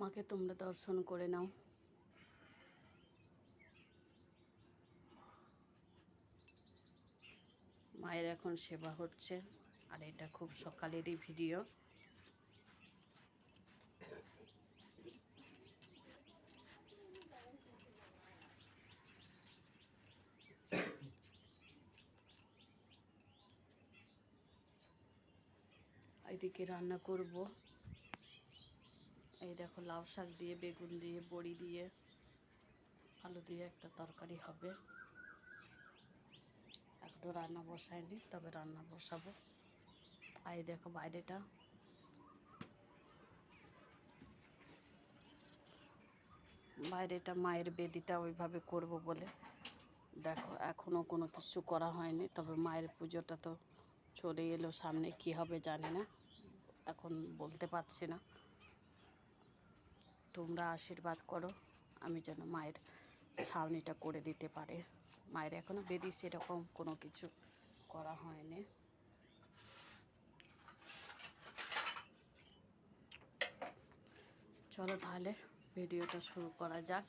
মাকে তোমরা দর্শন করে নাও। মায়ের এখন সেবা হচ্ছে, আর এটা খুব সকালেরই ভিডিও। এদিকে রান্না করব। এই দেখো, লাউ শাক দিয়ে, বেগুন দিয়ে, বড়ি দিয়ে, আলু দিয়ে একটা তরকারি হবে। এখনো রান্না বসাইনি, তবে রান্না বসাবো। আর এই দেখো বাইরেটা, মায়ের বেদিটা ওইভাবে করব বলে দেখো এখনো কোনো কিছু করা হয়নি। তবে মায়ের পুজোটা তো চলে এলো সামনে, কি হবে জানি না, এখন বলতে পারছি না। তোমরা আশীর্বাদ করো আমি যেন মায়ের ছাউনিটা করে দিতে পারে। মায়ের এখনো বেদি সেরকম কোনো কিছু করা হয়নি। চলো তাহলে ভিডিওটা শুরু করা যাক।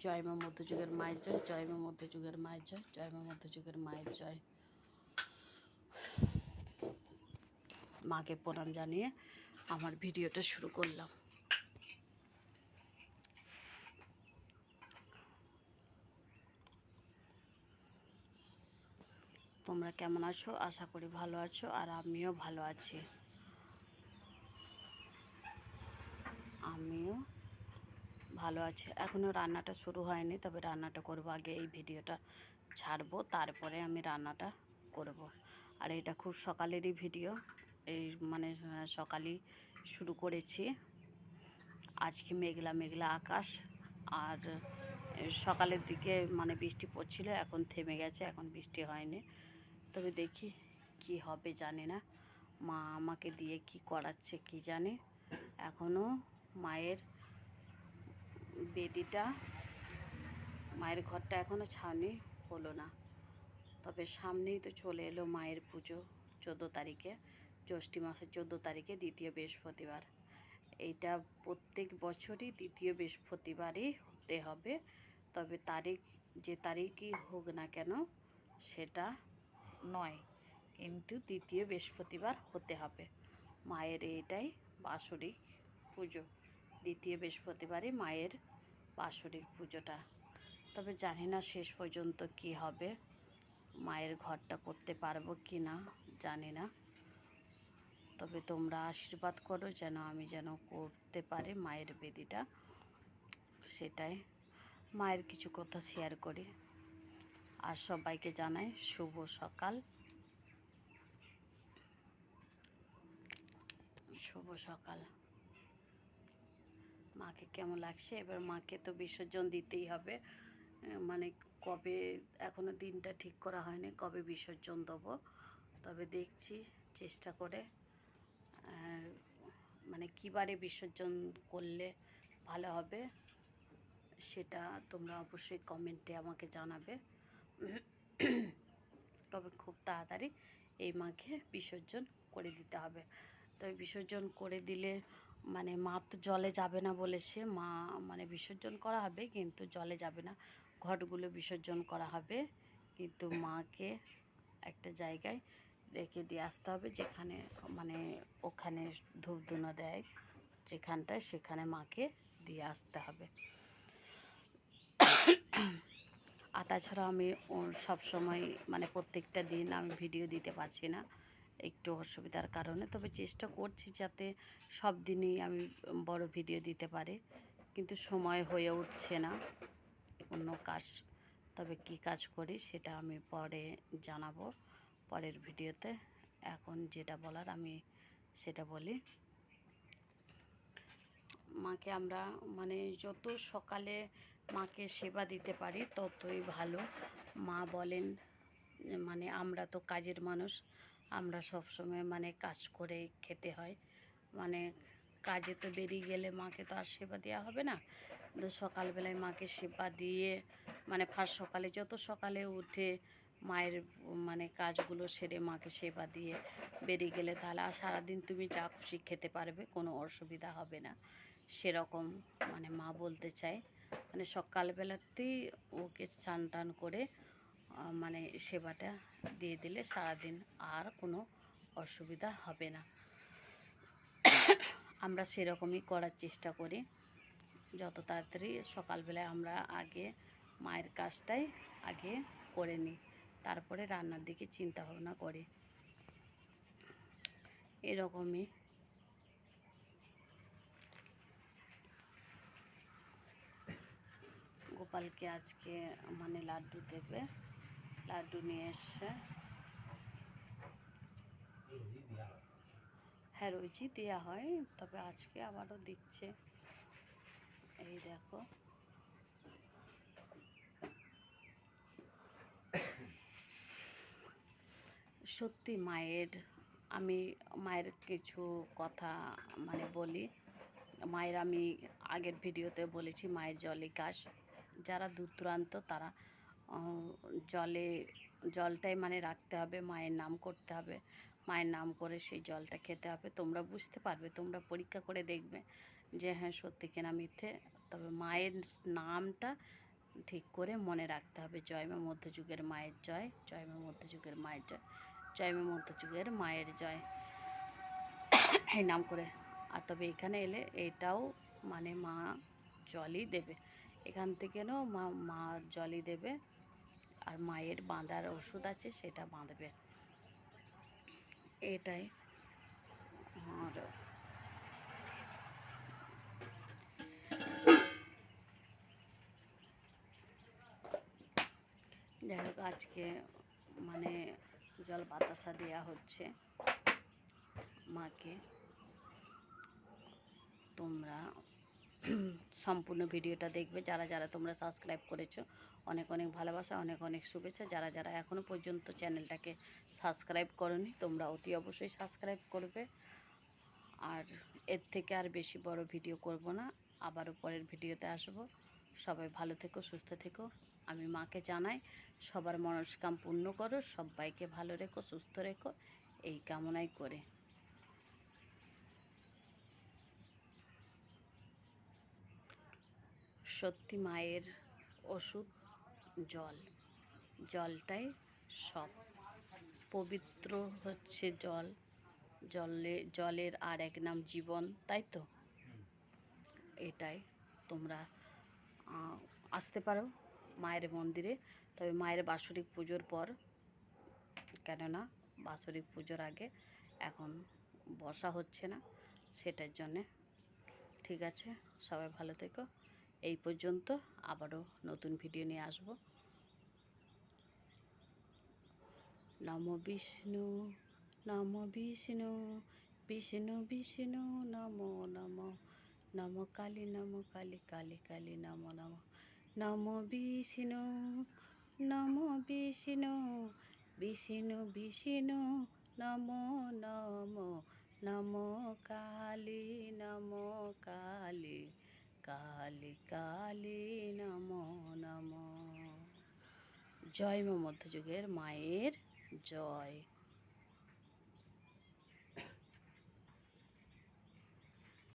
জয় মা মধ্যযুগের মায়ের জয়, জয় মা মধ্যযুগের মায়ের জয়, জয় মা মধ্যযুগের মায়ের জয়। মাকে প্রণাম জানিয়ে আমার ভিডিওটা শুরু করলাম। তোমরা কেমন আছো? আশা করি ভালো আছো, আর আমিও ভালো আছি। এখনও রান্নাটা শুরু হয়নি, তবে রান্নাটা করব আগে। এই ভিডিওটা ছাড়বো, তারপরে আমি রান্নাটা করব। আর এটা খুব সকালেরই ভিডিও, এই মানে সকালেই শুরু করেছি। আজকে মেঘলা মেঘলা আকাশ, আর সকালের দিকে মানে বৃষ্টি পড়ছিল, এখন থেমে গেছে, এখন বৃষ্টি হয়নি। তবে দেখি কি হবে জানি না। মা আমাকে দিয়ে কি করাচ্ছে কি জানে। এখনও মায়ের বেদিটা, মায়ের ঘরটা এখনও ছাউনি হলো না। তবে সামনেই তো চলে এলো মায়ের পুজো, 14 তারিখে, জ্যৈষ্ঠ মাসের 14 তারিখে, দ্বিতীয় বৃহস্পতিবার। এইটা প্রত্যেক বছরই দ্বিতীয় বৃহস্পতিবারই হতে হবে। তবে যে তারিখই হোক না কেন সেটা নয়, কিন্তু দ্বিতীয় বৃহস্পতিবার হতে হবে। মায়ের এটাই বাৎসরিক পুজো, দ্বিতীয় বৃহস্পতিবারই মায়ের বাৎসরিক পুজোটা। তবে জানি না শেষ পর্যন্ত কি হবে, মায়ের ঘরটা করতে পারবো কি না জানি না। তবে তোমরা আশীর্বাদ করো যেন আমি যেন করতে পারি মায়ের বেদিটা, সেটাই। মায়ের কিছু কথা শেয়ার করি। আর সবাইকে জানাই শুভ সকাল, শুভ সকাল। মাকে কেমন লাগছে? এবার মাকে তো বিসর্জন দিতেই হবে। মানে কবে, এখনো দিনটা ঠিক করা হয়নি কবে বিসর্জন দেবো। তবে দেখছি চেষ্টা করে, মানে কী বারে বিসর্জন করলে ভালো হবে সেটা তোমরা অবশ্যই কমেন্টে আমাকে জানাবে। তবে খুব তাড়াতাড়ি এই মাকে বিসর্জন করে দিতে হবে। তবে বিসর্জন করে দিলে মানে মা তো জলে যাবে না বলেছে, মা মানে বিসর্জন করা হবে কিন্তু জলে যাবে না, ঘটগুলো বিসর্জন করা হবে। কিন্তু মাকে একটা জায়গায় রেখে দিয়ে আসতে হবে, যেখানে মানে ওখানে ধূপ ধুনো দেয় যেখানটায়, সেখানে মাকে দিয়ে আসতে হবে। আর তাছাড়া আমি সব সময় মানে প্রত্যেকটা দিন আমি ভিডিও দিতে পারছি না, একটু অসুবিধার কারণে। তবে চেষ্টা করছি যাতে সব দিনই আমি বড় ভিডিও দিতে পারি, কিন্তু সময় হয়ে উঠছে না, অন্য কাজ। তবে কি কাজ করি সেটা আমি পরে জানাবো, পরের ভিডিওতে। এখন যেটা বলার আমি সেটা বলি। মাকে আমরা মানে যত সকালে মাকে সেবা দিতে পারি ততই ভালো। মা বলেন, মানে আমরা তো কাজের মানুষ, আমরা সবসময় মানে কাজ করে খেতে হয়, মানে কাজে তো বেরিয়ে গেলে মাকে তো আর সেবা দেওয়া হবে না। তো সকালবেলায় মাকে সেবা দিয়ে মানে ফার্স্ট সকালে, যত সকালে উঠে মায়ের মানে কাজগুলো সেরে মাকে সেবা দিয়ে বেরিয়ে গেলে তাহলে আর সারাদিন তুমি যা খুশি খেতে পারবে, কোনো অসুবিধা হবে না। সেরকম মানে মা বলতে চায়, মানে সকালবেলাতেই ওকে স্নান টান করে মানে সেবাটা দিয়ে দিলে সারাদিন আর কোনো অসুবিধা হবে না। আমরা সেরকমই করার চেষ্টা করি, যত তাড়াতাড়ি সকালবেলায় আমরা আগে মায়ের কাজটাই আগে করে নিই, তারপরে রান্নার দিকে চিন্তা ভাবনা করি। এরকমই গোপালকে আজকে মানে লাড্ডু দেবে, লাড্ডু নিয়ে এসছে। হ্যাঁ, রোজই দেওয়া হয়, তবে আজকে আবারও দিচ্ছে। এই দেখো, সত্যি আমি মায়ের কিছু কথা মানে বলি। মায়ের আমি আগের ভিডিওতে বলেছি, মায়ের জলে কাজ, যারা দূর দূরান্ত তারা জলটাই মানে রাখতে হবে, মায়ের নাম করতে হবে, মায়ের নাম করে সেই জলটা খেতে হবে। তোমরা বুঝতে পারবে, তোমরা পরীক্ষা করে দেখবে যে হ্যাঁ সত্যি কিনা মিথ্যে। তবে মায়ের নামটা ঠিক করে মনে রাখতে হবে। জয় মা মধ্যযুগের মায়ের জয়, জয় মা মধ্যযুগের মায়ের জয়, জয় মা মধ্যযুগের মায়ের জয়, এই নাম করে। আর তবে এখানে এলে এটাও মানে মা জলই দেবে, এখান থেকেও মা জলই দেবে। আর মায়ের বাঁধার ওষুধ আছে, সেটা বাঁধবে, এটাই। আর যাই হোক, আজকে মানে জল বাতাসা দেওয়া হচ্ছে মাকে। তোমরা সম্পূর্ণ ভিডিওটা দেখবে, যারা যারা তোমরা সাবস্ক্রাইব করেছো, অনেক অনেক ভালোবাসা, অনেক অনেক শুভেচ্ছা। যারা যারা এখনও পর্যন্ত চ্যানেলটাকে সাবস্ক্রাইব করোনি, তোমরা অতি অবশ্যই সাবস্ক্রাইব করবে। আর এর থেকে আর বেশি বড় ভিডিও করব না, আবারও পরের ভিডিওতে আসব। সবাই ভালো থেকো, সুস্থ থেকো। আমি মাকে জানাই সবার মনস্কাম পূর্ণ করো, সবাইকে ভালো রেখো, সুস্থ রেখো, এই কামনাই করে। সত্যি মায়ের ওষুধ জল, জলটাই সব। পবিত্র হচ্ছে জল, জলের আর এক নাম জীবন, তাই তো? এটাই। তোমরা আসতে পারো মায়ের মন্দিরে, তবে মায়ের বাৎসরিক পুজোর পর, কেননা বাৎসরিক পুজোর আগে এখন বসা হচ্ছে না, সেটার জন্যে। ঠিক আছে, সবাই ভালো থেকো। এই পর্যন্ত, আবারও নতুন ভিডিও নিয়ে আসবো। নমো বিষ্ণু, নমো বিষ্ণু, বিষ্ণু বিষ্ণু নমো নমো, নমো কালী, নমো কালী, কালী কালী নমো নমো, নমো বিষ্ণু, নমো বিষ্ণু, বিষ্ণু বিষ্ণু নমো নমো, নমো কালী, নমো কালী, কালী কালী নমো নমো। জয় মা মধ্যযুগের মায়ের জয়।